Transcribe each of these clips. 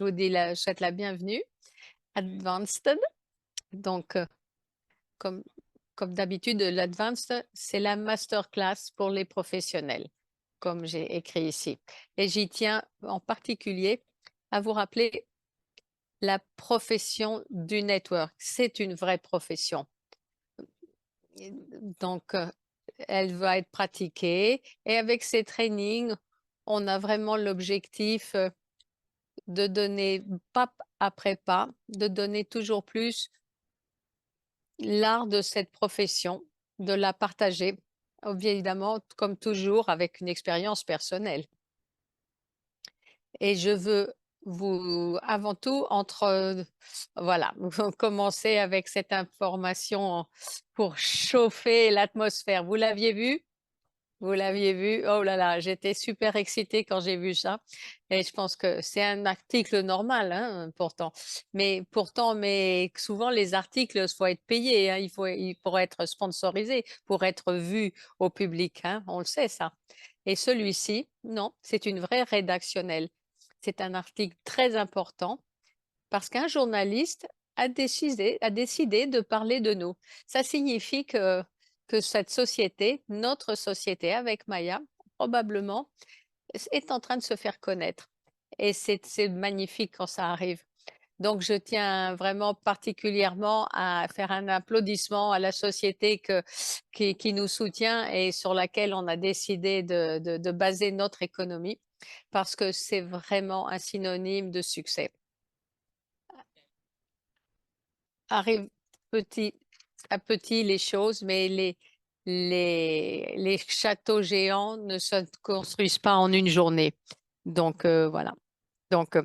Je vous souhaite la bienvenue. Advanced. Donc, comme, comme d'habitude, l'Advanced, c'est la masterclass pour les professionnels, comme j'ai écrit ici. Et j'y tiens en particulier à vous rappeler la profession du network. C'est une vraie profession. Donc, elle va être pratiquée. Et avec ces trainings, on a vraiment l'objectif de donner pas après pas, de donner toujours plus l'art de cette profession, de la partager, bien évidemment, comme toujours, avec une expérience personnelle. Et je veux vous, avant tout, voilà, commencer avec cette information pour chauffer l'atmosphère. Vous l'aviez vu? Vous l'aviez vu? Oh là là, j'étais super excitée quand j'ai vu ça. Et je pense que c'est un article normal, hein, pourtant. Mais souvent, les articles, il faut être payé, hein, il faut être sponsorisé pour être vu au public, hein, on le sait, ça. Et celui-ci, non, c'est une vraie rédactionnelle. C'est un article très important parce qu'un journaliste a décidé de parler de nous. Ça signifie que cette société, notre société avec Maya, probablement, est en train de se faire connaître. Et c'est magnifique quand ça arrive. Donc, je tiens vraiment particulièrement à faire un applaudissement à la société qui nous soutient et sur laquelle on a décidé de baser notre économie parce que c'est vraiment un synonyme de succès. Arrive petit à petit les choses, mais les châteaux géants ne se construisent pas en une journée. Donc, voilà. Donc,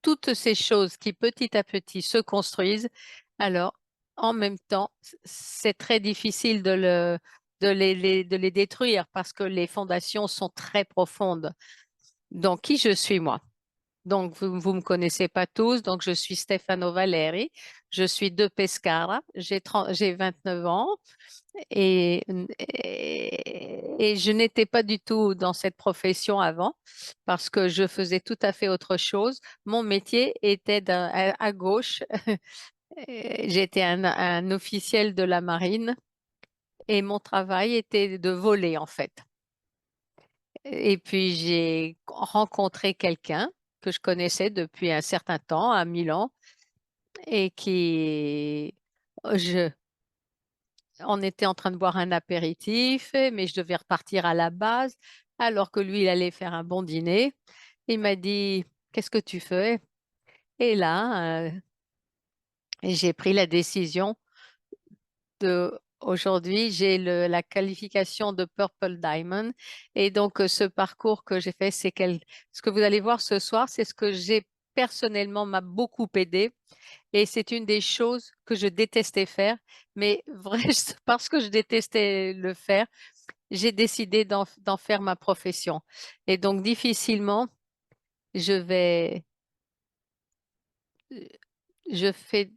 toutes ces choses qui petit à petit se construisent, alors en même temps, c'est très difficile de les détruire parce que les fondations sont très profondes. Donc, qui je suis moi? Donc, vous me connaissez pas tous. Donc, je suis Stefano Valeri. Je suis de Pescara. J'ai 29 ans et, et je n'étais pas du tout dans cette profession avant parce que je faisais tout à fait autre chose. Mon métier était à gauche. J'étais un officiel de la marine et mon travail était de voler en fait. Et puis j'ai rencontré quelqu'un que je connaissais depuis un certain temps à Milan et je, on était en train de boire un apéritif, mais je devais repartir à la base alors que lui, il allait faire un bon dîner. Il m'a dit, qu'est-ce que tu fais? Et là, j'ai pris la décision aujourd'hui, j'ai la qualification de Purple Diamond. Et donc, ce parcours que j'ai fait, ce que vous allez voir ce soir, c'est ce que j'ai personnellement m'a beaucoup aidé. Et c'est une des choses que je détestais faire. Mais vrai, parce que je détestais le faire, j'ai décidé d'en faire ma profession. Et donc, difficilement, je vais, je fais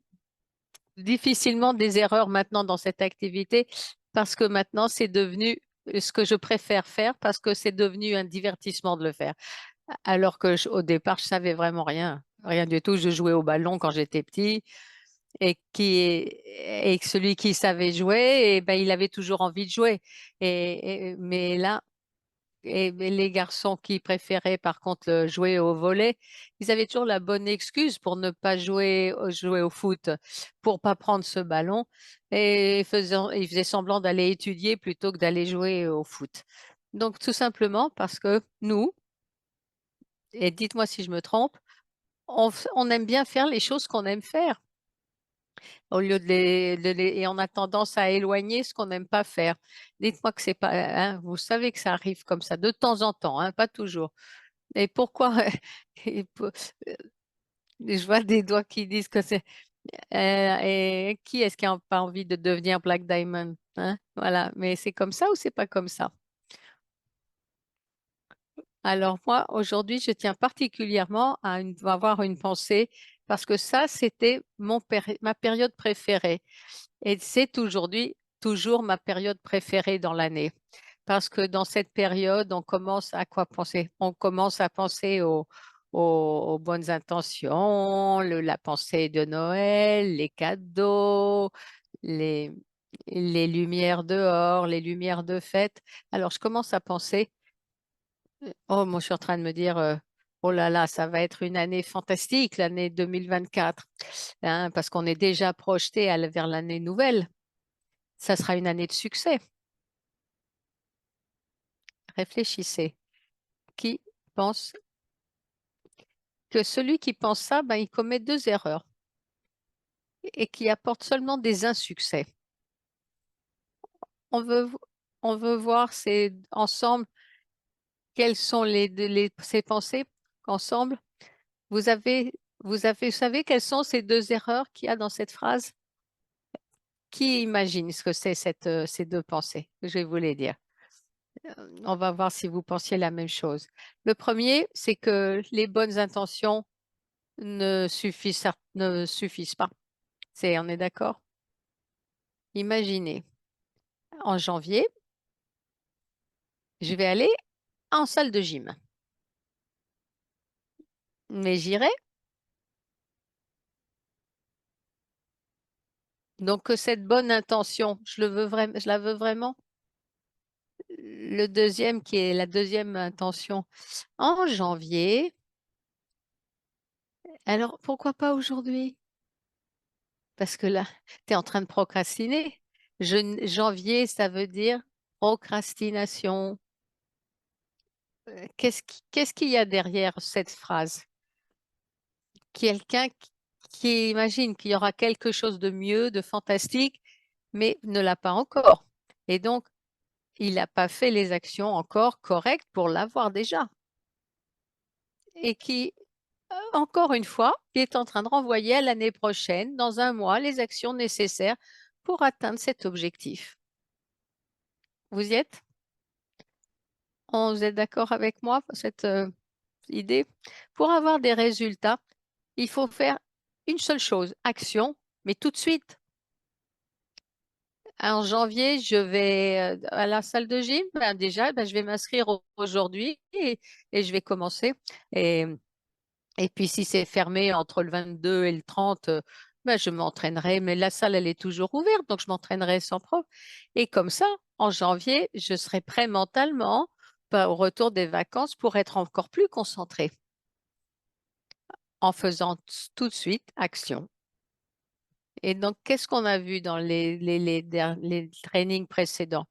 difficilement des erreurs maintenant dans cette activité parce que maintenant c'est devenu ce que je préfère faire parce que c'est devenu un divertissement de le faire. Alors que au départ, je savais vraiment rien, rien du tout. Je jouais au ballon quand j'étais petit et que celui qui savait jouer, ben, il avait toujours envie de jouer. Mais là, et les garçons qui préféraient par contre jouer au volley, ils avaient toujours la bonne excuse pour ne pas jouer au foot, pour pas prendre ce ballon et ils faisaient semblant d'aller étudier plutôt que d'aller jouer au foot. Donc tout simplement parce que nous, et dites-moi si je me trompe, on aime bien faire les choses qu'on aime faire au lieu et on a tendance à éloigner ce qu'on n'aime pas faire. Dites-moi que c'est pas, hein, vous savez que ça arrive comme ça de temps en temps, hein, pas toujours. Et pourquoi et je vois des doigts qui disent que c'est et qui est-ce qui n'a pas envie de devenir Black Diamond, hein? Voilà, mais c'est comme ça ou c'est pas comme ça? Alors moi, aujourd'hui, je tiens particulièrement à avoir une pensée parce que ça, c'était ma période préférée. Et c'est aujourd'hui toujours ma période préférée dans l'année. Parce que dans cette période, on commence à quoi penser? On commence à penser aux bonnes intentions, la pensée de Noël, les cadeaux, les, les lumières dehors, les lumières de fête. Alors, je commence à penser, oh, moi, je suis en train de me dire, oh là là, ça va être une année fantastique, l'année 2024, hein, parce qu'on est déjà projeté vers l'année nouvelle. Ça sera une année de succès. Réfléchissez. Qui pense que celui qui pense ça, ben, il commet deux erreurs et qui apporte seulement des insuccès. On veut, on veut voir ensemble quelles sont ces pensées ensemble. Vous avez, vous savez quelles sont ces deux erreurs qu'il y a dans cette phrase? Qui imagine ce que c'est ces deux pensées? Je vais vous les dire. On va voir si vous pensiez la même chose. Le premier, c'est que les bonnes intentions ne suffisent pas. On est d'accord? Imaginez, en janvier, je vais aller en salle de gym. Mais j'irai. Donc, que cette bonne intention, je la veux vraiment. Le deuxième, qui est la deuxième intention, en janvier. Alors, pourquoi pas aujourd'hui? Parce que là, tu es en train de procrastiner. Janvier, ça veut dire procrastination. Qu'est-ce qu'il y a derrière cette phrase? Quelqu'un qui imagine qu'il y aura quelque chose de mieux, de fantastique, mais ne l'a pas encore. Et donc, il n'a pas fait les actions encore correctes pour l'avoir déjà. Et qui, encore une fois, est en train de renvoyer à l'année prochaine, dans un mois, les actions nécessaires pour atteindre cet objectif. Vous y êtes? Vous êtes d'accord avec moi pour cette idée? Pour avoir des résultats, il faut faire une seule chose, action, mais tout de suite. En janvier, je vais à la salle de gym. Ben, déjà, ben, je vais m'inscrire aujourd'hui et je vais commencer. Et, et puis, si c'est fermé entre le 22 et le 30, ben, je m'entraînerai. Mais la salle, elle est toujours ouverte, donc je m'entraînerai sans prof. Et comme ça, en janvier, je serai prêt mentalement au retour des vacances pour être encore plus concentré en faisant tout de suite action. Et donc, qu'est-ce qu'on a vu dans les trainings précédents?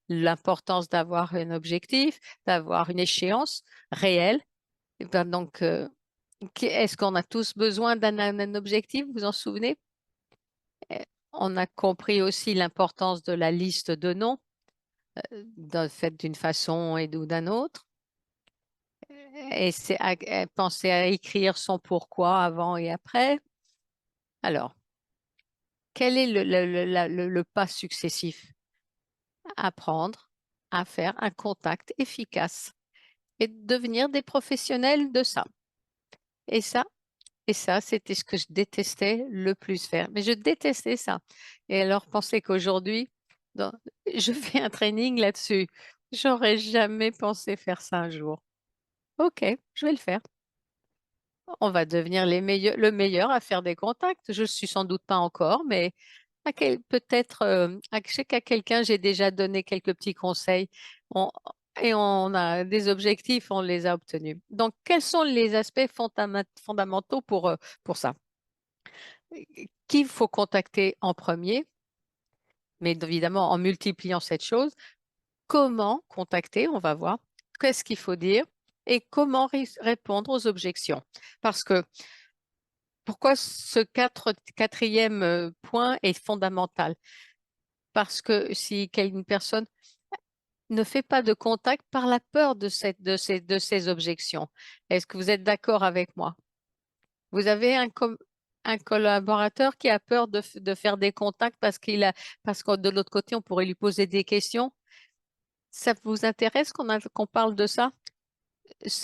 L'importance d'avoir un objectif, d'avoir une échéance réelle. Et ben donc, est-ce qu'on a tous besoin d'un objectif? Vous en souvenez? Euh, On a compris aussi l'importance de la liste de noms, faite d'une façon et ou d'un autre. Et c'est penser à écrire son pourquoi avant et après. Alors, quel est le pas successif? Apprendre à faire un contact efficace et devenir des professionnels de ça. Et ça, c'était ce que je détestais le plus faire. Mais je détestais ça. Et alors, pensez qu'aujourd'hui, je fais un training là-dessus. J'aurais jamais pensé faire ça un jour. OK, je vais le faire. On va devenir le meilleur à faire des contacts. Je ne suis sans doute pas encore, mais peut-être, je sais qu'à quelqu'un, j'ai déjà donné quelques petits conseils. On- et on a des objectifs, on les a obtenus. Donc, quels sont les aspects fondamentaux pour ça? Qui faut contacter en premier, mais évidemment en multipliant cette chose. Comment contacter, on va voir. Qu'est-ce qu'il faut dire et comment répondre aux objections. Parce que pourquoi ce quatrième point est fondamental? Parce que si une personne ne fait pas de contact par la peur de ces objections. Est-ce que vous êtes d'accord avec moi? Vous avez un collaborateur qui a peur de faire des contacts parce que de l'autre côté, on pourrait lui poser des questions. Ça vous intéresse qu'on parle de ça?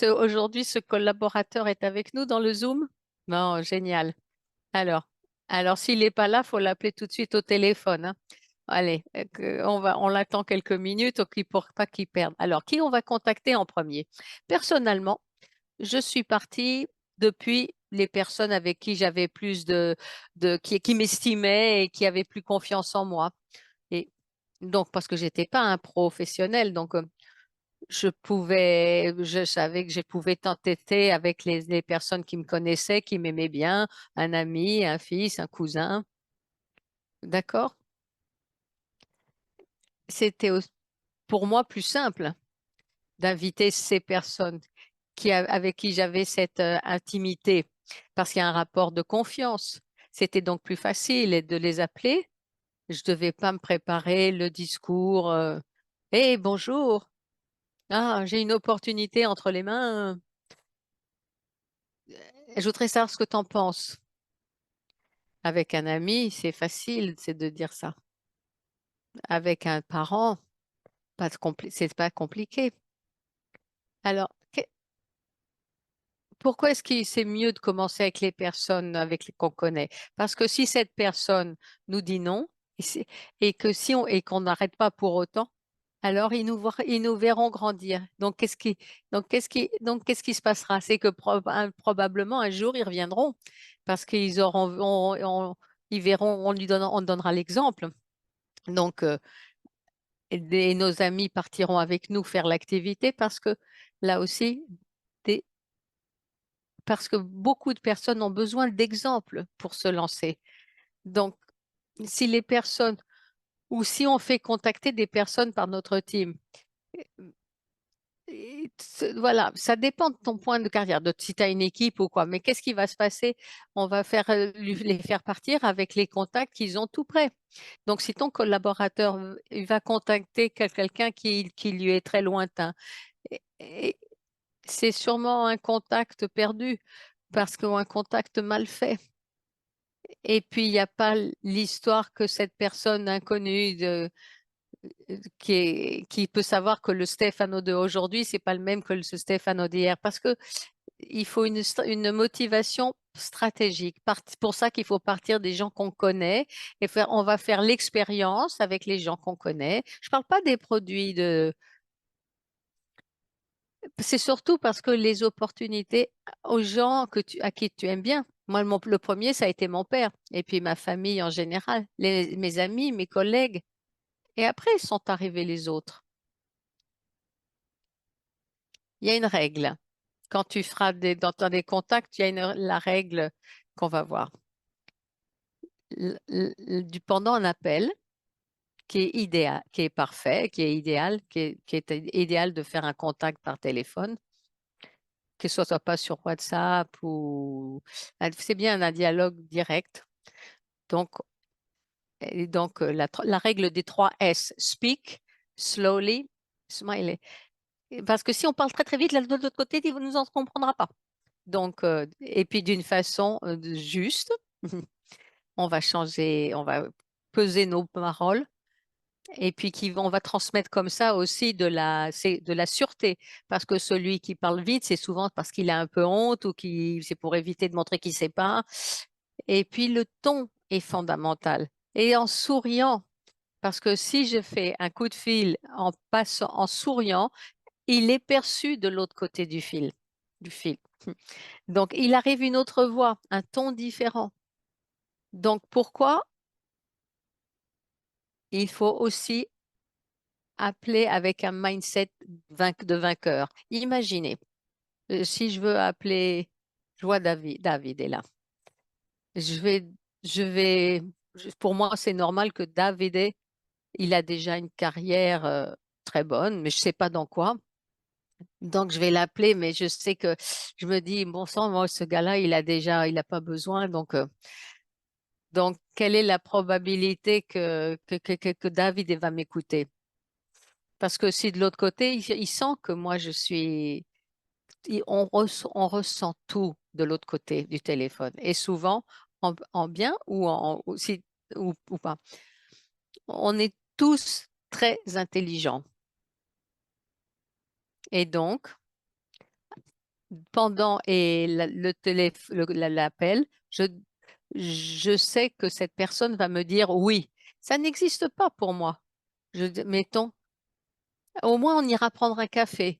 Aujourd'hui, ce collaborateur est avec nous dans le Zoom? Non, génial. Alors, s'il n'est pas là, il faut l'appeler tout de suite au téléphone, hein. Allez, on l'attend quelques minutes pour pas qu'il perde. Alors, qui on va contacter en premier? Personnellement, je suis partie depuis les personnes avec qui j'avais plus qui m'estimaient et qui avaient plus confiance en moi. Et donc, parce que j'étais pas un professionnel, donc je savais que je pouvais t'entêter avec les personnes qui me connaissaient, qui m'aimaient bien, un ami, un fils, un cousin. D'accord? C'était pour moi plus simple d'inviter ces personnes avec qui j'avais cette intimité, parce qu'il y a un rapport de confiance. C'était donc plus facile de les appeler. Je devais pas me préparer le discours. Hey, bonjour. Ah, j'ai une opportunité entre les mains. Je voudrais savoir ce que tu en penses. Avec un ami, c'est facile, c'est de dire ça. Avec un parent, c'est pas compliqué. Alors, pourquoi est-ce que c'est mieux de commencer avec les personnes avec les qu'on connaît? Parce que si cette personne nous dit non, et que si et qu'on n'arrête pas pour autant, alors ils nous verront grandir. Donc qu'est-ce qui se passera? C'est que probablement un jour ils reviendront parce qu'ils auront, ils verront, on donnera l'exemple. Donc, et nos amis partiront avec nous faire l'activité parce que là aussi, des- parce que beaucoup de personnes ont besoin d'exemples pour se lancer. Donc, si les personnes, ou si on fait contacter des personnes par notre team, voilà, ça dépend de ton point de carrière, de si tu as une équipe ou quoi. Mais qu'est-ce qui va se passer? On va les faire partir avec les contacts qu'ils ont tout près. Donc, si ton collaborateur il va contacter quelqu'un qui lui est très lointain, et c'est sûrement un contact perdu parce ou un contact mal fait. Et puis, il n'y a pas l'histoire que cette personne inconnue qui peut savoir que le Stefano de aujourd'hui, c'est pas le même que ce Stefano d'hier. Parce que il faut une motivation stratégique. Pour ça qu'il faut partir des gens qu'on connaît et on va faire l'expérience avec les gens qu'on connaît. Je parle pas des produits c'est surtout parce que les opportunités aux gens à qui tu aimes bien. Moi, le premier, ça a été mon père, et puis ma famille en général, mes amis, mes collègues. Et après, sont arrivés les autres. Il y a une règle. Quand tu feras dans des contacts, il y a la règle qu'on va voir. Pendant un appel, qui est idéal, qui est parfait, qui est idéal, qui est idéal de faire un contact par téléphone, que ce soit pas sur WhatsApp ou c'est bien un dialogue direct. Donc, la règle des 3 S, speak, slowly, smile. Parce que si on parle très très vite, de l'autre côté, il ne nous en comprendra pas. Donc, et puis d'une façon juste, on va peser nos paroles et puis on va transmettre comme ça aussi c'est de la sûreté. Parce que celui qui parle vite, c'est souvent parce qu'il a un peu honte ou c'est pour éviter de montrer qu'il ne sait pas. Et puis le ton est fondamental. Et en souriant, parce que si je fais un coup de fil en souriant, il est perçu de l'autre côté du fil. Donc, il arrive une autre voix, un ton différent. Donc, pourquoi il faut aussi appeler avec un mindset de vainqueur? Imaginez, si je veux appeler, je vois David est là. Je vais, pour moi, c'est normal que David il a déjà une carrière très bonne, mais je ne sais pas dans quoi. Donc, je vais l'appeler, mais je sais que je me dis, bon sang, moi, ce gars-là, il n'a pas besoin. Donc, quelle est la probabilité que David va m'écouter? Parce que si de l'autre côté, il sent que moi, on ressent tout de l'autre côté du téléphone. Et souvent, en bien ou pas. On est tous très intelligents. Et donc, pendant l'appel, je sais que cette personne va me dire oui. Ça n'existe pas pour moi. Mettons, au moins on ira prendre un café.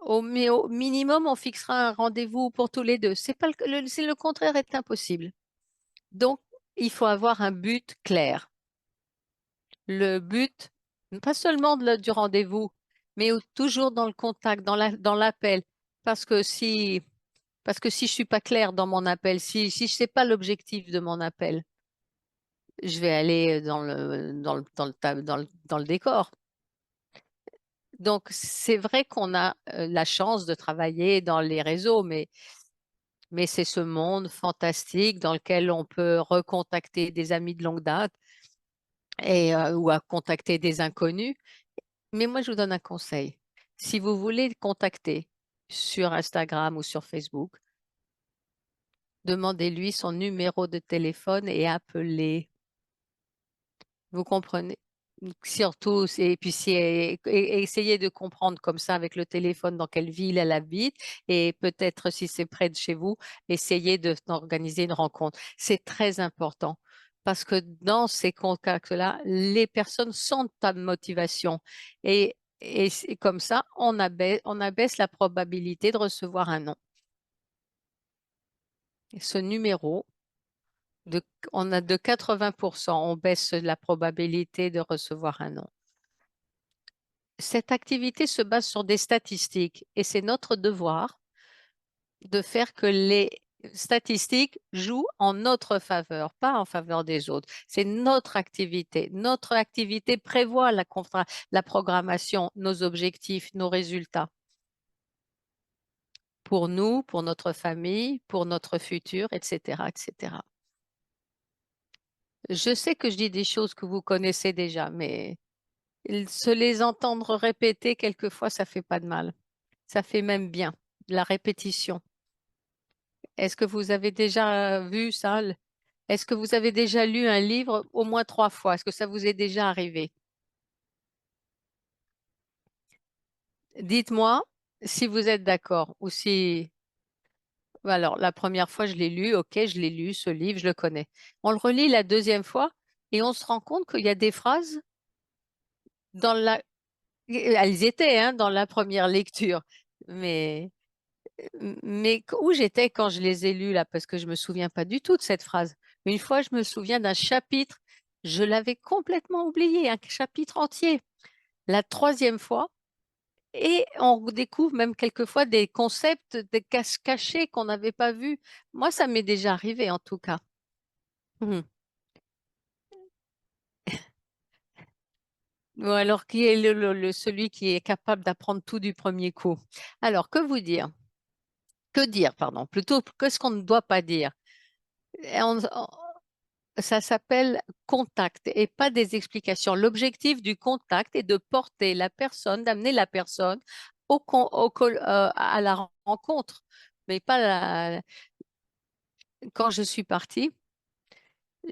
Mais au minimum, on fixera un rendez-vous pour tous les deux. C'est pas c'est le contraire est impossible. Donc, il faut avoir un but clair. Le but, pas seulement du rendez-vous, mais toujours dans le contact, dans l'appel. Parce que si, parce que si je suis pas claire dans mon appel, si je sais pas l'objectif de mon appel, je vais aller dans le décor. Donc, c'est vrai qu'on a la chance de travailler dans les réseaux, mais c'est ce monde fantastique dans lequel on peut recontacter des amis de longue date ou à contacter des inconnus. Mais moi, je vous donne un conseil. Si vous voulez le contacter sur Instagram ou sur Facebook, demandez-lui son numéro de téléphone et appelez. Vous comprenez? Surtout, et puis essayez de comprendre comme ça avec le téléphone dans quelle ville elle habite et peut-être si c'est près de chez vous, essayez d'organiser une rencontre. C'est très important parce que dans ces contacts-là, les personnes sentent ta motivation et c'est comme ça, on abaisse la probabilité de recevoir un non. Ce numéro, de, on a de 80%, on baisse la probabilité de recevoir un non. Cette activité se base sur des statistiques et c'est notre devoir de faire que les statistiques jouent en notre faveur, pas en faveur des autres. C'est notre activité. Notre activité prévoit la programmation, nos objectifs, nos résultats pour nous, pour notre famille, pour notre futur, etc., etc. Je sais que je dis des choses que vous connaissez déjà, mais se les entendre répéter quelquefois, ça fait pas de mal. Ça fait même bien, la répétition. Est-ce que vous avez déjà vu ça? Est-ce que vous avez déjà lu un livre au moins 3 fois? Est-ce que ça vous est déjà arrivé? Dites-moi si vous êtes d'accord ou si... Alors, la première fois, je l'ai lu, ok, je l'ai lu, ce livre, je le connais. On le relit la deuxième fois et on se rend compte qu'il y a des phrases dans la... Elles étaient hein, dans la première lecture, mais où j'étais quand je les ai lus là, parce que je me souviens pas du tout de cette phrase. Une fois, je me souviens d'un chapitre, je l'avais complètement oublié, un chapitre entier. La troisième fois, et on découvre même quelquefois des concepts, des cachés qu'on n'avait pas vus. Moi, ça m'est déjà arrivé en tout cas. Mhm. Ou alors, qui est celui qui est capable d'apprendre tout du premier coup? Alors, que vous dire? Que dire, pardon, plutôt, qu'est-ce qu'on ne doit pas dire? Et ça s'appelle contact et pas des explications. L'objectif du contact est de porter la personne, d'amener la personne à la rencontre, mais pas quand je suis partie,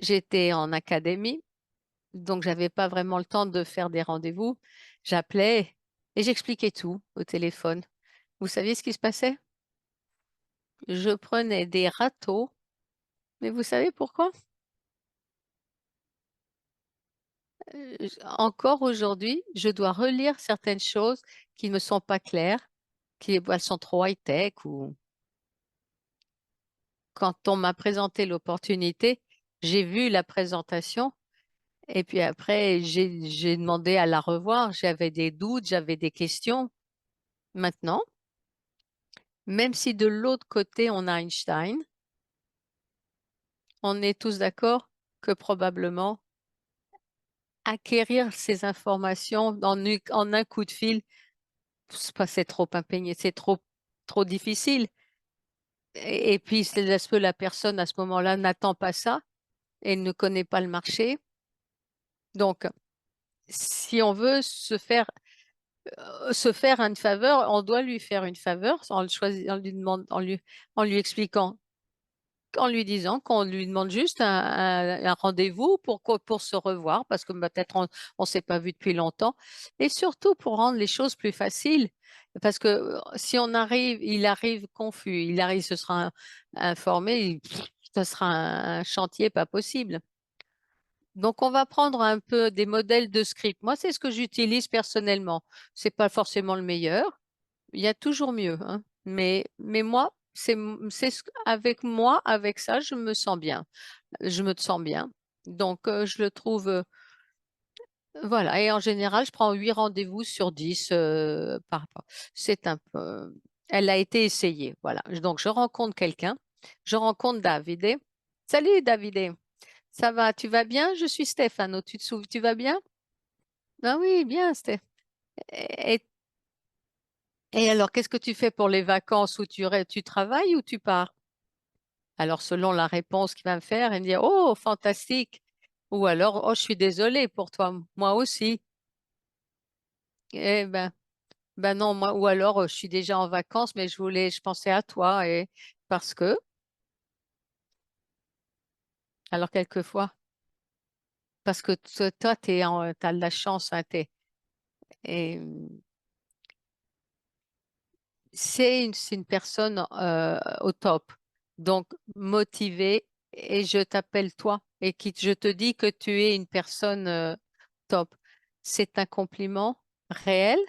j'étais en académie, donc j'avais pas vraiment le temps de faire des rendez-vous. J'appelais et j'expliquais tout au téléphone. Vous saviez ce qui se passait? Je prenais des râteaux, mais vous savez pourquoi? Encore aujourd'hui, je dois relire certaines choses qui ne me sont pas claires, qui elles sont trop high-tech ou quand on m'a présenté l'opportunité, j'ai vu la présentation et puis après, j'ai demandé à la revoir. J'avais des doutes, j'avais des questions. Maintenant, même si de l'autre côté, on a Einstein, on est tous d'accord que probablement acquérir ces informations en un coup de fil, c'est trop impeigné, c'est trop difficile. Et puis, c'est parce que la personne à ce moment-là n'attend pas ça et ne connaît pas le marché. Donc, si on veut se faire une faveur, on doit lui faire une faveur en lui expliquant, en lui disant qu'on lui demande juste un rendez-vous pour se revoir parce que peut-être on s'est pas vu depuis longtemps et surtout pour rendre les choses plus faciles. Parce que si il arrive confus, ce sera informé, ce sera un chantier pas possible. Donc, on va prendre un peu des modèles de script. Moi, c'est ce que j'utilise personnellement. C'est pas forcément le meilleur, Il y a toujours mieux, hein. Mais moi, avec moi, avec ça, je me sens bien. Je me sens bien. Donc, je le trouve, voilà. Et en général, je prends 8 rendez-vous sur 10 par rapport. C'est un peu, elle a été essayée. Voilà. Donc, je rencontre quelqu'un. Je rencontre David. Salut David. Ça va? Tu vas bien? Je suis Stéphano. Tu te souviens? Tu vas bien? Ah oui, bien, Steph. Et, et alors, qu'est-ce que tu fais pour les vacances où tu travailles ou tu pars? Alors, selon la réponse qu'il va me faire, il me dit, oh, fantastique. Ou alors, oh, je suis désolée pour toi. Moi aussi. Eh ben non, moi, ou alors, je suis déjà en vacances, mais je pensais à toi et parce que, alors quelquefois, parce que toi, t'as de la chance, hein, et c'est une personne au top, donc motivée, et je t'appelle toi, et je te dis que tu es une personne top. C'est un compliment réel,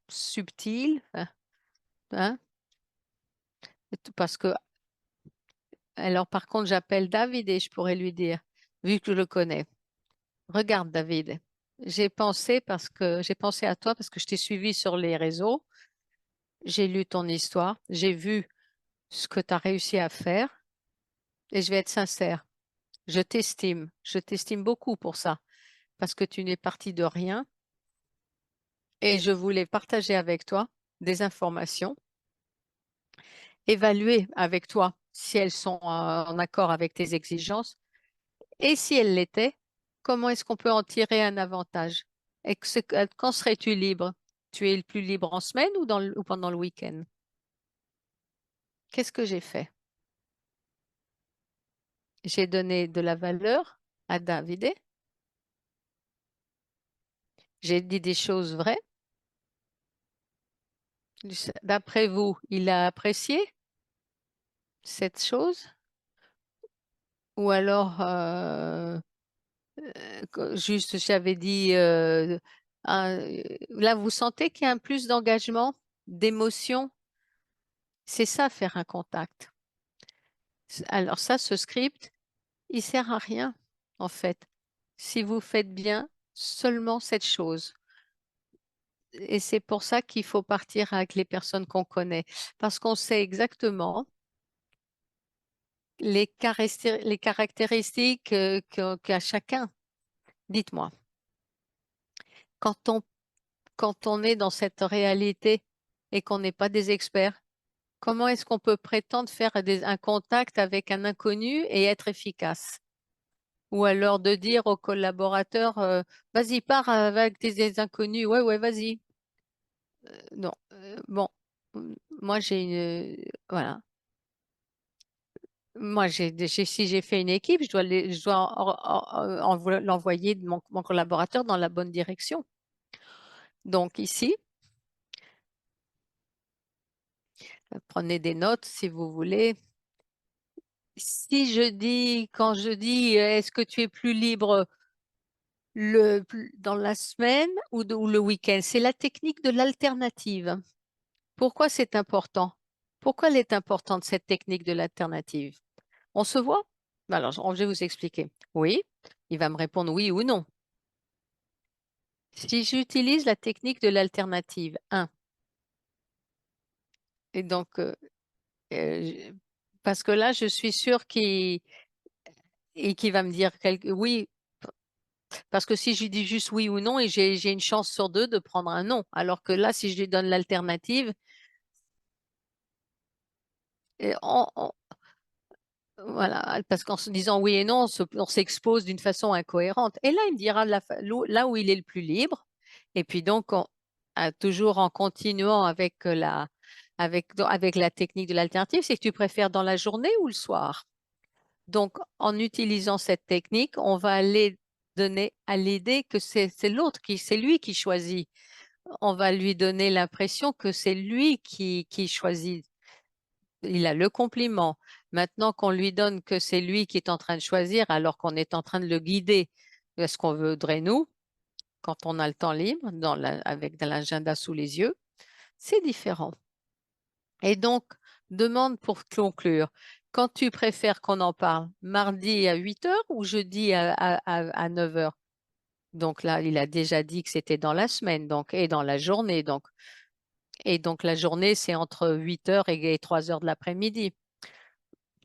subtil, hein, parce que, alors par contre, j'appelle David et je pourrais lui dire, vu que je le connais, regarde David, j'ai pensé à toi parce que je t'ai suivi sur les réseaux, j'ai lu ton histoire, j'ai vu ce que tu as réussi à faire et je vais être sincère. Je t'estime beaucoup pour ça, parce que tu n'es parti de rien et je voulais partager avec toi des informations, évaluer avec toi si elles sont en accord avec tes exigences et si elles l'étaient, comment est-ce qu'on peut en tirer un avantage? Quand serais-tu libre? Tu es le plus libre en semaine ou, ou pendant le week-end? Qu'est-ce que j'ai fait? J'ai donné de la valeur à David. J'ai dit des choses vraies. D'après vous, il a apprécié cette chose? Ou alors, juste, j'avais dit, là, vous sentez qu'il y a un plus d'engagement, d'émotion? C'est ça, faire un contact. Alors ça, ce script, il sert à rien, en fait. Si vous faites bien seulement cette chose. Et c'est pour ça qu'il faut partir avec les personnes qu'on connaît, parce qu'on sait exactement les caractéristiques qu'a chacun. Dites-moi, quand on, quand on est dans cette réalité et qu'on n'est pas des experts, comment est-ce qu'on peut prétendre faire un contact avec un inconnu et être efficace? Ou alors de dire aux collaborateurs, vas-y, pars avec des inconnus. Ouais, ouais, vas-y. Non, bon, moi j'ai voilà. Moi, si j'ai fait une équipe, je dois l'envoyer de mon collaborateur dans la bonne direction. Donc ici, prenez des notes si vous voulez. Si je dis, quand je dis, est-ce que tu es plus libre dans la semaine ou le week-end? C'est la technique de l'alternative. Pourquoi c'est important? Pourquoi elle est importante, cette technique de l'alternative? On se voit? Alors, je vais vous expliquer. Oui, il va me répondre oui ou non. Si j'utilise la technique de l'alternative 1, et donc, parce que là, je suis sûre qu'il va me dire oui, parce que si je lui dis juste oui ou non, et j'ai une chance sur deux de prendre un non. Alors que là, si je lui donne l'alternative, et voilà, parce qu'en se disant oui et non, on s'expose d'une façon incohérente. Et là, il me dira là où il est le plus libre. Et puis donc, toujours en continuant avec la technique de l'alternative, c'est que tu préfères dans la journée ou le soir. Donc, en utilisant cette technique, on va aller donner à l'idée que c'est c'est lui qui choisit. On va lui donner l'impression que c'est lui qui choisit. Il a le compliment. Maintenant qu'on lui donne que c'est lui qui est en train de choisir alors qu'on est en train de le guider vers ce qu'on voudrait nous, quand on a le temps libre, avec de l'agenda sous les yeux, c'est différent. Et donc, demande pour conclure, quand tu préfères qu'on en parle, mardi à 8 heures ou jeudi à 9 heures? Donc là, il a déjà dit que c'était dans la semaine, donc, et dans la journée. Et donc la journée, c'est entre 8 heures et 3 heures de l'après-midi.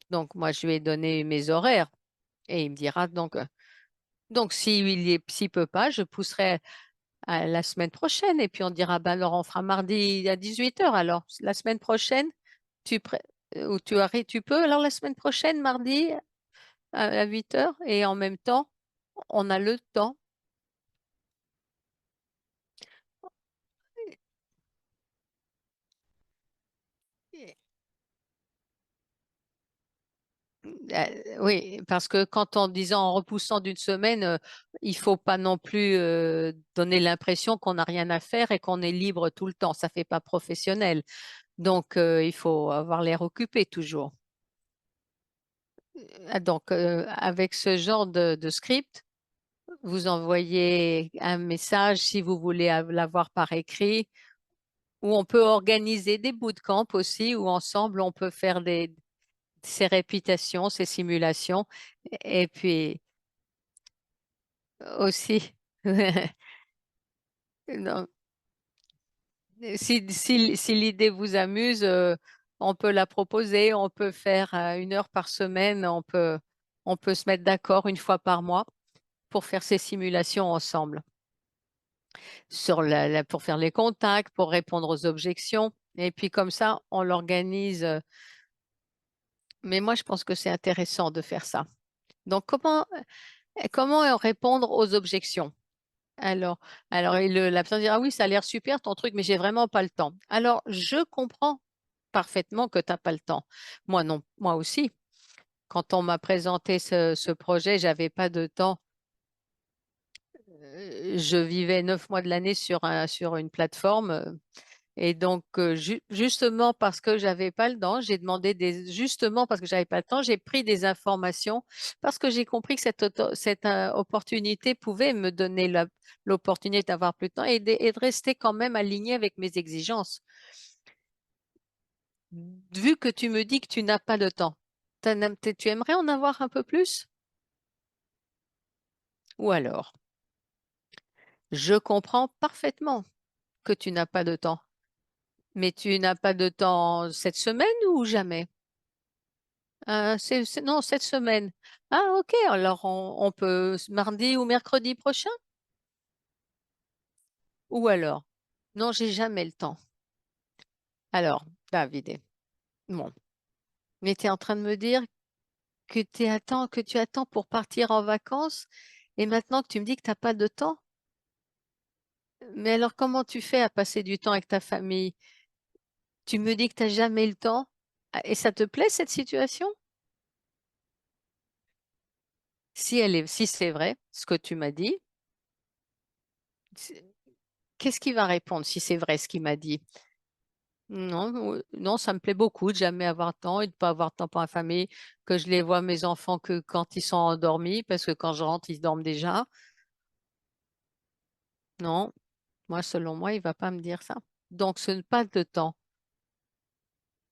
Donc, moi, je lui ai donné mes horaires et il me dira donc s'il peut pas, je pousserai à la semaine prochaine et puis on dira, ben alors on fera mardi à 18 heures. Alors, la semaine prochaine, tu, pré- ou tu arrêtes, tu peux alors la semaine prochaine, mardi à 8 heures et en même temps, on a le temps. Oui, parce que quand en disant en repoussant d'une semaine, il faut pas non plus donner l'impression qu'on n'a rien à faire et qu'on est libre tout le temps. Ça fait pas professionnel. Donc, il faut avoir l'air occupé toujours. Donc, avec ce genre de script, vous envoyez un message si vous voulez l'avoir par écrit, ou on peut organiser des bootcamps aussi, où ensemble on peut faire ces répétitions, ces simulations. Et puis aussi, non, si l'idée vous amuse, on peut la proposer, on peut faire 1 heure par semaine, on peut se mettre d'accord une fois par mois pour faire ces simulations ensemble, pour faire les contacts, pour répondre aux objections. Et puis comme ça, on l'organise. Mais moi, je pense que c'est intéressant de faire ça. Donc, comment répondre aux objections? Alors, et la personne dira, oui, ça a l'air super ton truc, mais j'ai vraiment pas le temps. Alors, je comprends parfaitement que tu n'as pas le temps. Moi non, moi aussi. Quand on m'a présenté ce projet, j'avais pas de temps. Je vivais 9 mois de l'année sur une plateforme. Et donc, justement parce que j'avais pas le temps, justement parce que j'avais pas le temps, j'ai pris des informations parce que j'ai compris que cette opportunité pouvait me donner l'opportunité d'avoir plus de temps et de rester quand même aligné avec mes exigences. Vu que tu me dis que tu n'as pas de temps, tu aimerais en avoir un peu plus? Ou alors, je comprends parfaitement que tu n'as pas de temps, mais tu n'as pas de temps cette semaine ou jamais? Non, cette semaine. Ah, ok. Alors, on peut mardi ou mercredi prochain? Ou alors? Non, j'ai jamais le temps. Alors, David, bon. Mais tu es en train de me dire que tu attends pour partir en vacances et maintenant que tu me dis que tu n'as pas de temps. Mais alors, comment tu fais à passer du temps avec ta famille? Tu me dis que tu n'as jamais le temps. Ah, et ça te plaît cette situation? Si c'est vrai, ce que tu m'as dit, c'est- qu'est-ce qu'il va répondre si c'est vrai ce qu'il m'a dit? Non, non, ça me plaît beaucoup de jamais avoir de temps et de pas avoir de temps pour la famille, que je les vois mes enfants que quand ils sont endormis, parce que quand je rentre, ils dorment déjà. Non, moi, selon moi, il va pas me dire ça. Donc, ce n'est pas de temps.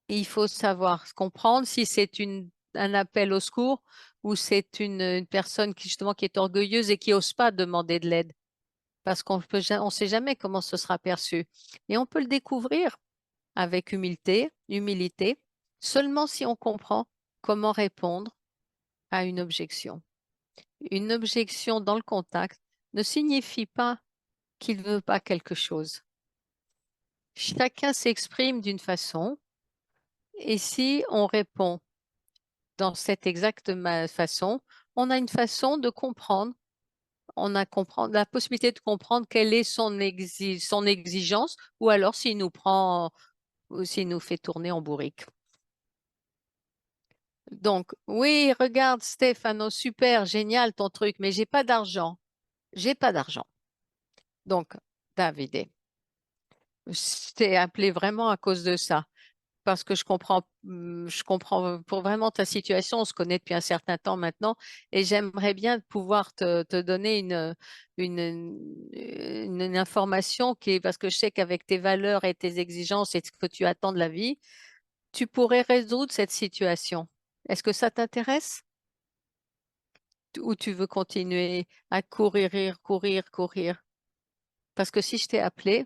Il faut savoir comprendre si c'est un appel au secours ou c'est une personne qui, justement, qui est orgueilleuse et qui n'ose pas demander de l'aide, parce on sait jamais comment ce sera perçu. Et on peut le découvrir avec humilité, seulement si on comprend comment répondre à une objection. Une objection dans le contact ne signifie pas qu'il ne veut pas quelque chose. Chacun s'exprime d'une façon et si on répond dans cette exacte façon, on a une façon de comprendre, la possibilité de comprendre quelle est son exigence ou alors s'il nous prend ou s'il nous fait tourner en bourrique. Donc, oui, regarde, Stéphano, super, génial ton truc, mais j'ai pas d'argent. J'ai pas d'argent. Donc, David, je t'ai appelé vraiment à cause de ça. parce que je comprends pour vraiment ta situation. On se connaît depuis un certain temps maintenant et j'aimerais bien pouvoir te donner une information parce que je sais qu'avec tes valeurs et tes exigences et ce que tu attends de la vie, tu pourrais résoudre cette situation. Est-ce que ça t'intéresse ou tu veux continuer à courir, courir, courir? Parce que si je t'ai appelé,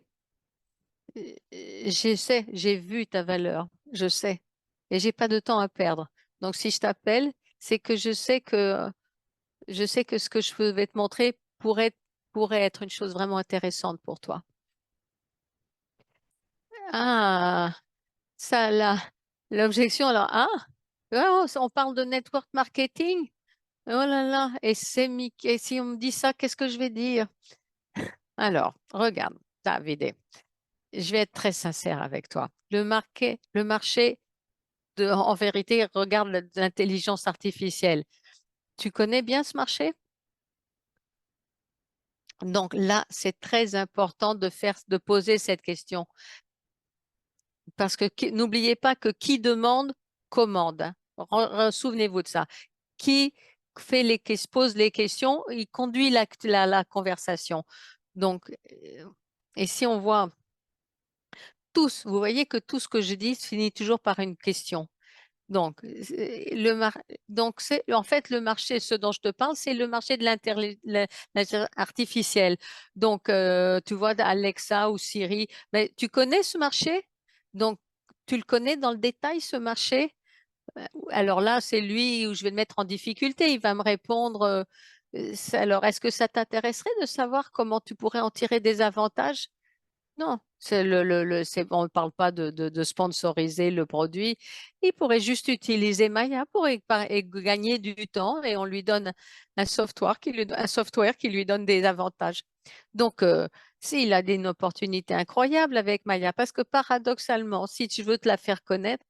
je sais, j'ai vu ta valeur, je sais, et j'ai pas de temps à perdre. Donc si je t'appelle, c'est que je sais que ce que je vais te montrer pourrait être une chose vraiment intéressante pour toi. Ah, ça là, l'objection alors oh, on parle de network marketing. Oh là là, et si on me dit ça, qu'est-ce que je vais dire? Alors, regarde, David, je vais être très sincère avec toi. Le marché en vérité, regarde l'intelligence artificielle. Tu connais bien ce marché? Donc là, c'est très important de poser cette question parce que n'oubliez pas que qui demande commande, hein. Souvenez-vous de ça. Qui pose les questions, il conduit la conversation. Donc, et si on voit vous voyez que tout ce que je dis finit toujours par une question. Donc, en fait, le marché, ce dont je te parle, c'est le marché de l'intelligence artificielle. Donc, tu vois, Alexa ou Siri, mais tu connais ce marché? Donc, tu le connais dans le détail, ce marché? Alors là, c'est lui où je vais le mettre en difficulté. Il va me répondre. Alors, est-ce que ça t'intéresserait de savoir comment tu pourrais en tirer des avantages? Non, on ne parle pas de sponsoriser le produit. Il pourrait juste utiliser Maya pour et gagner du temps et on lui donne un software qui lui donne des avantages. Donc, s'il a une opportunité incroyable avec Maya, parce que paradoxalement, si tu veux te la faire connaître,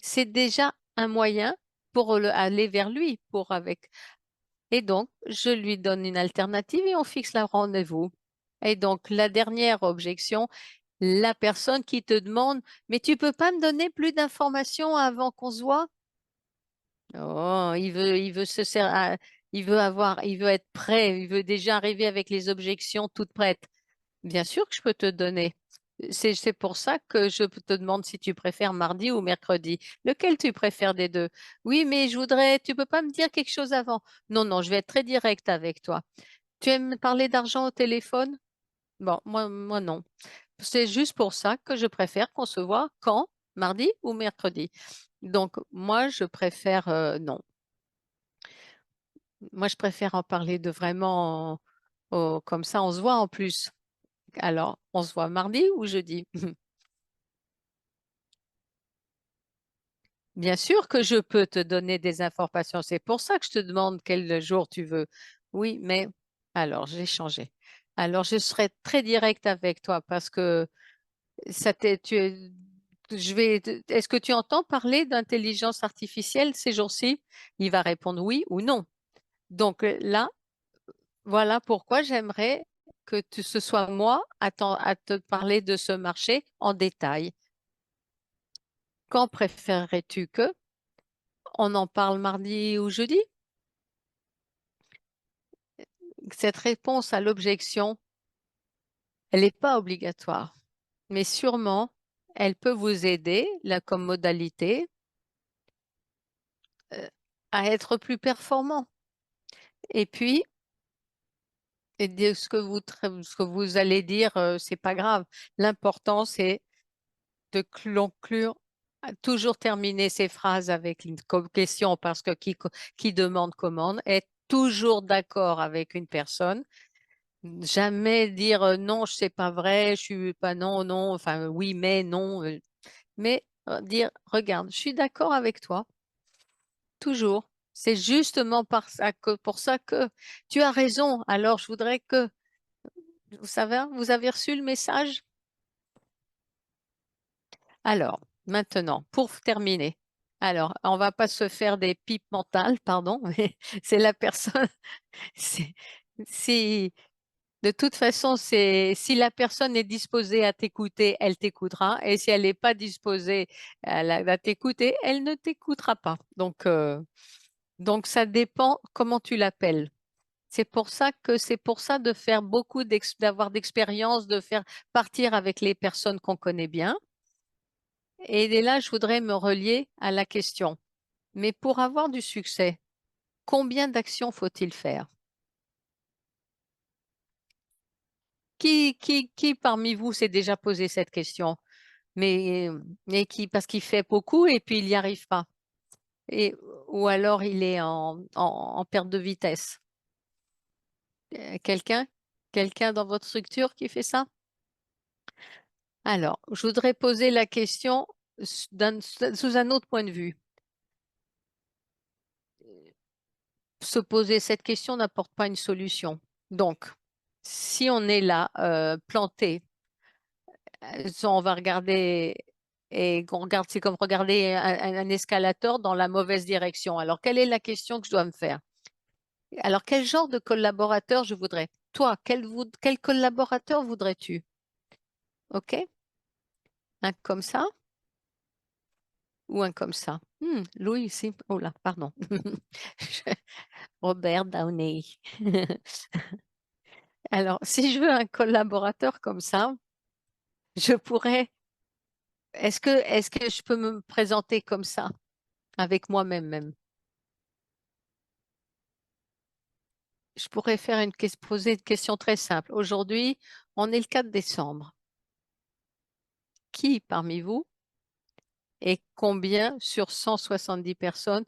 c'est déjà un moyen pour aller vers lui, et donc, je lui donne une alternative et on fixe le rendez-vous. Et donc, la dernière objection, la personne qui te demande, mais tu peux pas me donner plus d'informations avant qu'on se voit? Oh, il veut être prêt, il veut déjà arriver avec les objections toutes prêtes. Bien sûr que je peux te donner. C'est pour ça que je te demande si tu préfères mardi ou mercredi. Lequel tu préfères des deux? Oui, mais tu peux pas me dire quelque chose avant. Non, non, je vais être très direct avec toi. Tu aimes parler d'argent au téléphone? Bon, moi non. C'est juste pour ça que je préfère qu'on se voit quand? Mardi ou mercredi? Donc, moi, je préfère non. Moi, je préfère en parler de vraiment comme ça, on se voit en plus. Alors, on se voit mardi ou jeudi? Bien sûr que je peux te donner des informations. C'est pour ça que je te demande quel jour tu veux. Oui, mais alors, j'ai changé. Alors, je serai très directe avec toi parce que ça t'est, tu es, est-ce que tu entends parler d'intelligence artificielle ces jours-ci? Il va répondre oui ou non. Donc là, voilà pourquoi j'aimerais que ce soit moi à te parler de ce marché en détail. Quand préférerais-tu que on en parle mardi ou jeudi? Cette réponse à l'objection, elle n'est pas obligatoire, mais sûrement, elle peut vous aider, là, comme modalité, euh, à être plus performant. Et puis, ce que vous allez dire, c'est pas grave. L'important, c'est de conclure, toujours terminer ces phrases avec une question parce que qui demande commande, être toujours d'accord avec une personne. Jamais dire non, c'est pas vrai, je suis pas non, non, enfin oui, mais non, mais dire regarde, je suis d'accord avec toi, toujours. C'est justement pour ça que tu as raison. Alors je voudrais que vous savez, vous avez reçu le message? Alors, maintenant, pour terminer, alors, on va pas se faire des pipes mentales, pardon, mais c'est la personne, c'est, si, De toute façon, c'est si la personne est disposée à t'écouter, elle t'écoutera. Et si elle n'est pas disposée à t'écouter, elle ne t'écoutera pas. Donc, ça dépend comment tu l'appelles. C'est pour ça de faire d'avoir d'expérience, de faire partir avec les personnes qu'on connaît bien. Et dès là, je voudrais me relier à la question. Mais pour avoir du succès, combien d'actions faut-il faire? Qui parmi vous s'est déjà posé cette question? Mais, mais parce qu'il fait beaucoup et puis il n'y arrive pas. Et, ou alors il est en perte de vitesse. Quelqu'un? Quelqu'un dans votre structure qui fait ça? Alors, je voudrais poser la question sous un autre point de vue. Se poser cette question n'apporte pas une solution. Donc, si on est là, planté, on va regarder et qu'on regarde, c'est comme regarder un escalator dans la mauvaise direction. Alors, quelle est la question que je dois me faire? Alors, quel genre de collaborateur je voudrais? Toi, quel collaborateur voudrais-tu? OK? Un comme ça ou un comme ça? Louis ici. Oh là, pardon. Robert Downey. Alors, si je veux un collaborateur comme ça, je pourrais. Est-ce que je peux me présenter comme ça, avec moi-même même? Je pourrais poser une question très simple. Aujourd'hui, on est le 4 décembre. Qui parmi vous et combien sur 170 personnes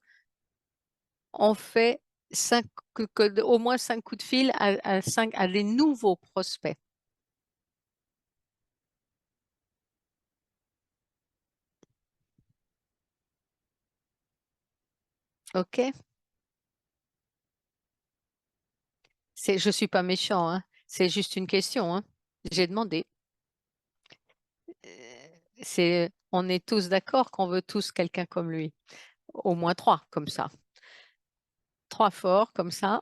ont fait au moins 5 coups de fil à des nouveaux prospects? OK? Je ne suis pas méchant, hein. C'est juste une question, hein. J'ai demandé. On est tous d'accord qu'on veut tous quelqu'un comme lui. Au moins 3 comme ça. 3 forts comme ça,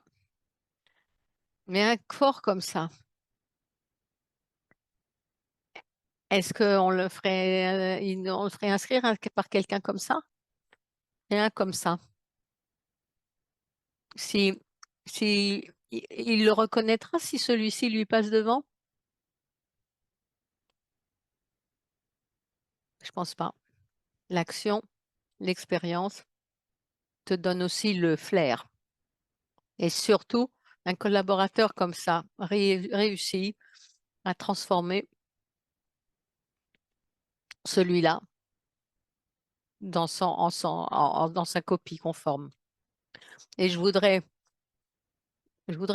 mais un fort comme ça. Est-ce qu'on on le ferait inscrire par quelqu'un comme ça? Et un comme ça. Si, si il le reconnaîtra si celui-ci lui passe devant? Je pense pas. L'action, l'expérience te donne aussi le flair. Et surtout, un collaborateur comme ça réussit à transformer celui-là dans sa copie conforme. Et je voudrais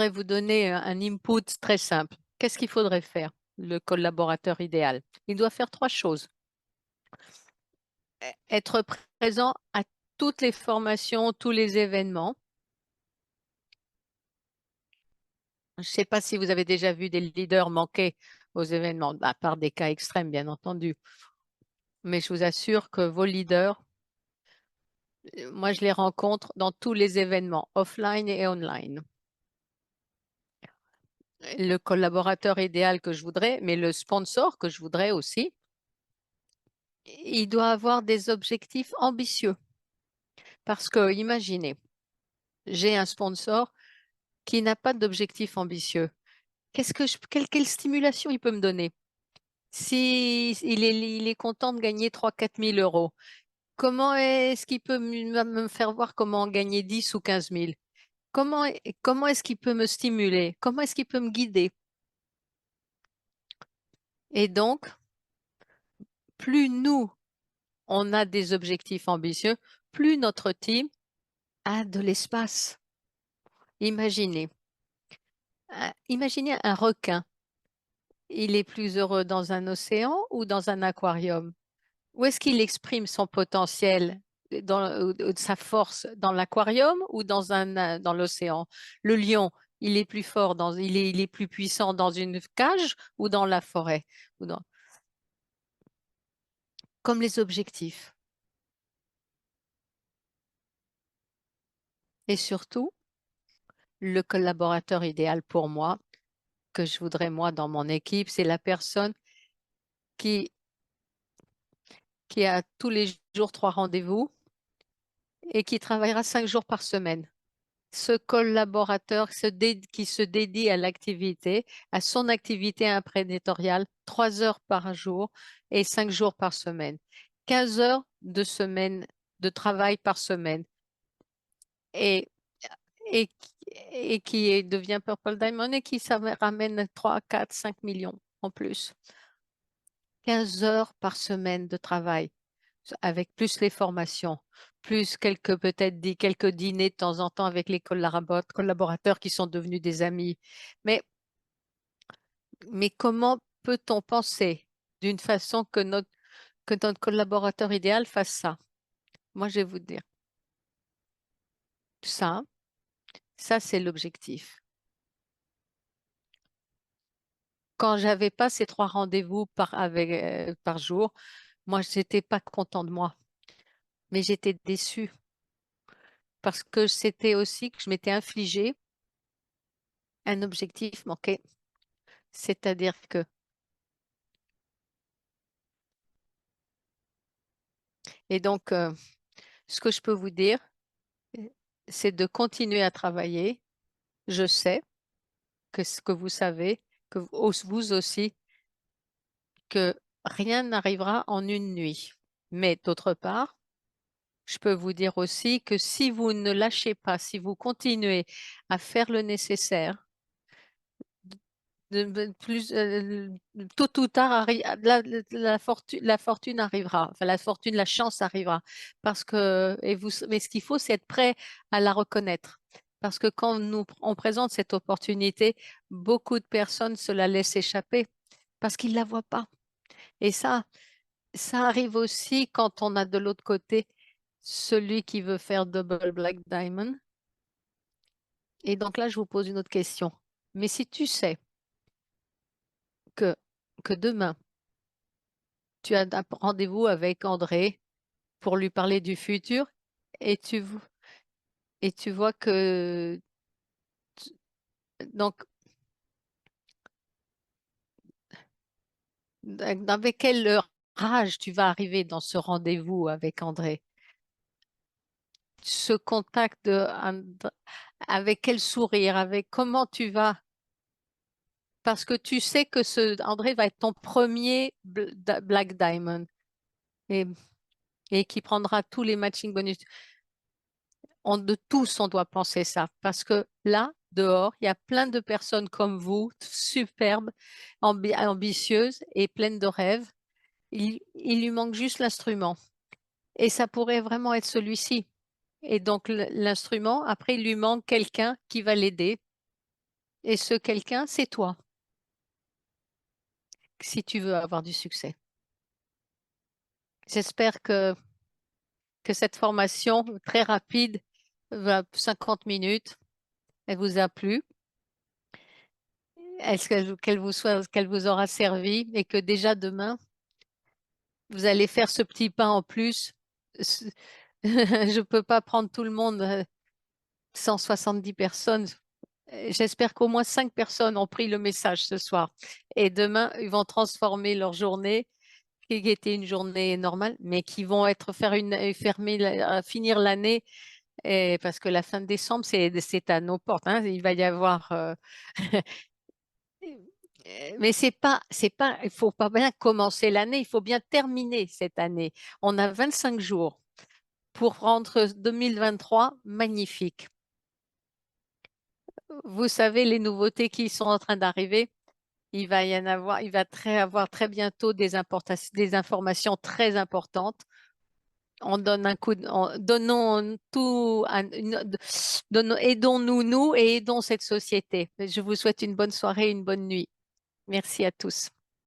vous donner un input très simple. Qu'est-ce qu'il faudrait faire, le collaborateur idéal? Il doit faire 3 choses. Être présent à toutes les formations, tous les événements. Je ne sais pas si vous avez déjà vu des leaders manquer aux événements, à part des cas extrêmes, bien entendu. Mais je vous assure que vos leaders, moi, je les rencontre dans tous les événements, offline et online. Le collaborateur idéal que je voudrais, mais le sponsor que je voudrais aussi, il doit avoir des objectifs ambitieux. Parce que, imaginez, j'ai un sponsor qui n'a pas d'objectif ambitieux. Quelle stimulation il peut me donner? Si il est content de gagner 3 000 à 4 000 euros, comment est-ce qu'il peut me faire voir comment gagner 10 ou 15 000? Comment est-ce qu'il peut me stimuler? Comment est-ce qu'il peut me guider? Et donc, plus nous, on a des objectifs ambitieux, plus notre team a de l'espace. Imaginez, imaginez un requin. Il est plus heureux dans un océan ou dans un aquarium? Où est-ce qu'il exprime son potentiel, sa force, dans l'aquarium ou dans l'océan? Le lion, il est plus fort, il est plus puissant dans une cage ou dans la forêt? Comme les objectifs. Et surtout, le collaborateur idéal pour moi, que je voudrais, moi, dans mon équipe, c'est la personne qui, qui a tous les jours 3 rendez-vous et qui travaillera 5 jours par semaine. Ce collaborateur qui se dédie à l'activité, à son activité imprénétoriale, 3 heures par jour et 5 jours par semaine. 15 heures de semaine de travail par semaine. Et, et, et devient Purple Diamond et qui ça ramène 3, 4, 5 millions en plus. 15 heures par semaine de travail, avec plus les formations, plus peut-être quelques dîners de temps en temps avec les collaborateurs qui sont devenus des amis. Mais, mais comment peut-on penser d'une façon que notre collaborateur idéal fasse ça? Moi, je vais vous dire, ça, ça c'est l'objectif. Quand j'avais pas ces 3 rendez-vous par jour, moi, j'étais pas content de moi, mais j'étais déçue parce que c'était aussi que je m'étais infligé un objectif manqué. C'est-à-dire que, et donc, ce que je peux vous dire, euh, c'est de continuer à travailler. Je sais que ce que vous savez, que vous aussi, que rien n'arrivera en une nuit. Mais d'autre part, je peux vous dire aussi que si vous ne lâchez pas, si vous continuez à faire le nécessaire, tôt ou tard, la fortune arrivera. Enfin, la fortune, la chance arrivera. Mais ce qu'il faut, c'est être prêt à la reconnaître. Parce que quand on présente cette opportunité, beaucoup de personnes se la laissent échapper parce qu'ils ne la voient pas. Et ça arrive aussi quand on a de l'autre côté celui qui veut faire Double Black Diamond. Et donc là, je vous pose une autre question. Mais si tu sais que, que demain, tu as un rendez-vous avec André pour lui parler du futur et et tu vois que donc avec quelle rage tu vas arriver dans ce rendez-vous avec André? Ce contact avec quel sourire, avec comment tu vas? Parce que tu sais que André va être ton premier Black Diamond et, et qui prendra tous les matching bonus. De tous, on doit penser ça. Parce que là, dehors, il y a plein de personnes comme vous, superbes, ambitieuses et pleines de rêves. Il lui manque juste l'instrument. Et ça pourrait vraiment être celui-ci. Et donc, l'instrument, après, il lui manque quelqu'un qui va l'aider. Et ce quelqu'un, c'est toi, si tu veux avoir du succès. J'espère que cette formation très rapide, 50 minutes, elle vous a plu. Est-ce qu'elle vous aura servi et que déjà demain, vous allez faire ce petit pas en plus. Je ne peux pas prendre tout le monde, 170 personnes. J'espère qu'au moins 5 personnes ont pris le message ce soir. Et demain, ils vont transformer leur journée, qui était une journée normale, mais qui vont finir l'année. Parce que la fin de décembre, c'est à nos portes, hein. Il va y avoir. Mais il faut pas bien commencer l'année, il faut bien terminer cette année. On a 25 jours pour rendre 2023 magnifique. Vous savez, les nouveautés qui sont en train d'arriver, il va avoir très bientôt des informations très importantes. On donne un coup, donnons tout, aidons-nous, nous, et aidons cette société. Je vous souhaite une bonne soirée, une bonne nuit. Merci à tous.